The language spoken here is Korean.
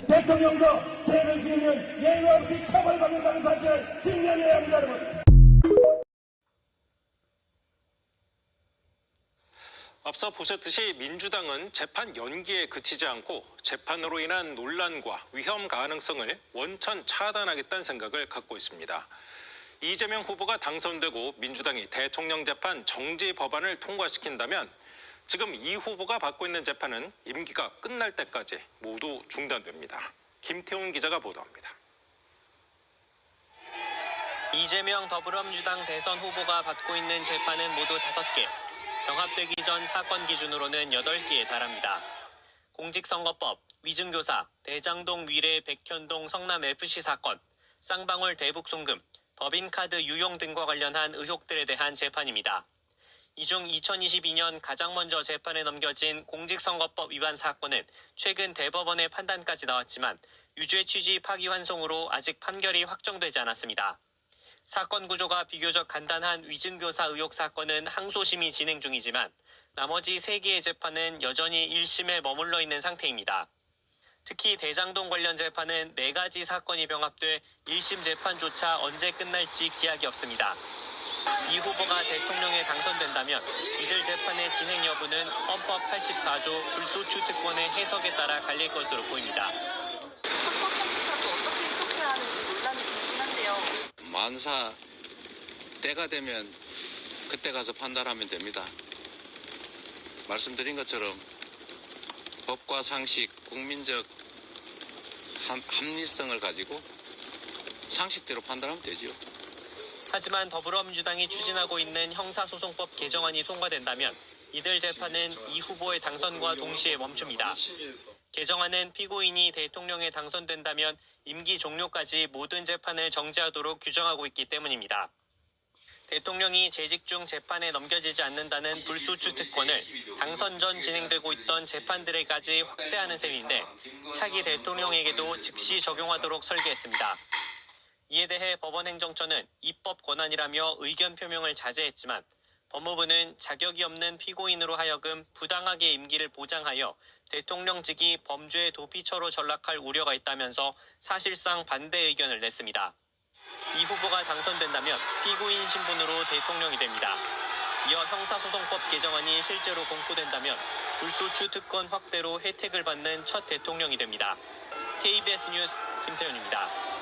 대통령도 죄를 지으면 예외 없이 처벌받는다는 사실을 직면해야 합니다, 여러분. 앞서 보셨듯이 민주당은 재판 연기에 그치지 않고 재판으로 인한 논란과 위험 가능성을 원천 차단하겠다는 생각을 갖고 있습니다. 이재명 후보가 당선되고 민주당이 대통령 재판 정지 법안을 통과시킨다면 지금 이 후보가 받고 있는 재판은 임기가 끝날 때까지 모두 중단됩니다. 김태훈 기자가 보도합니다. 이재명 더불어민주당 대선 후보가 받고 있는 재판은 모두 5개. 병합되기 전 사건 기준으로는 8개에 달합니다. 공직선거법, 위증교사, 대장동 위례 백현동 성남FC 사건, 쌍방울 대북송금, 법인카드 유용 등과 관련한 의혹들에 대한 재판입니다. 이 중 2022년 가장 먼저 재판에 넘겨진 공직선거법 위반 사건은 최근 대법원의 판단까지 나왔지만 유죄 취지 파기환송으로 아직 판결이 확정되지 않았습니다. 사건 구조가 비교적 간단한 위증교사 의혹 사건은 항소심이 진행 중이지만 나머지 3개의 재판은 여전히 1심에 머물러 있는 상태입니다. 특히 대장동 관련 재판은 4가지 사건이 병합돼 1심 재판조차 언제 끝날지 기약이 없습니다. 이 후보가 대통령에 당선된다면 이들 재판의 진행 여부는 헌법 84조 불소추 특권의 해석에 따라 갈릴 것으로 보입니다. 헌법 형식사도 어떻게 해석해야 하는지 논란이 있긴 한데요. 만사 때가 되면 그때 가서 판단하면 됩니다. 말씀드린 것처럼 법과 상식, 국민적 합리성을 가지고 상식대로 판단하면 되죠. 하지만 더불어민주당이 추진하고 있는 형사소송법 개정안이 통과된다면 이들 재판은 이 후보의 당선과 동시에 멈춥니다. 개정안은 피고인이 대통령에 당선된다면 임기 종료까지 모든 재판을 정지하도록 규정하고 있기 때문입니다. 대통령이 재직 중 재판에 넘겨지지 않는다는 불소추 특권을 당선 전 진행되고 있던 재판들에까지 확대하는 셈인데 차기 대통령에게도 즉시 적용하도록 설계했습니다. 이에 대해 법원행정처는 입법 권한이라며 의견 표명을 자제했지만 법무부는 자격이 없는 피고인으로 하여금 부당하게 임기를 보장하여 대통령직이 범죄의 도피처로 전락할 우려가 있다면서 사실상 반대 의견을 냈습니다. 이 후보가 당선된다면 피고인 신분으로 대통령이 됩니다. 이어 형사소송법 개정안이 실제로 공포된다면 불소추 특권 확대로 혜택을 받는 첫 대통령이 됩니다. KBS 뉴스 김태훈입니다.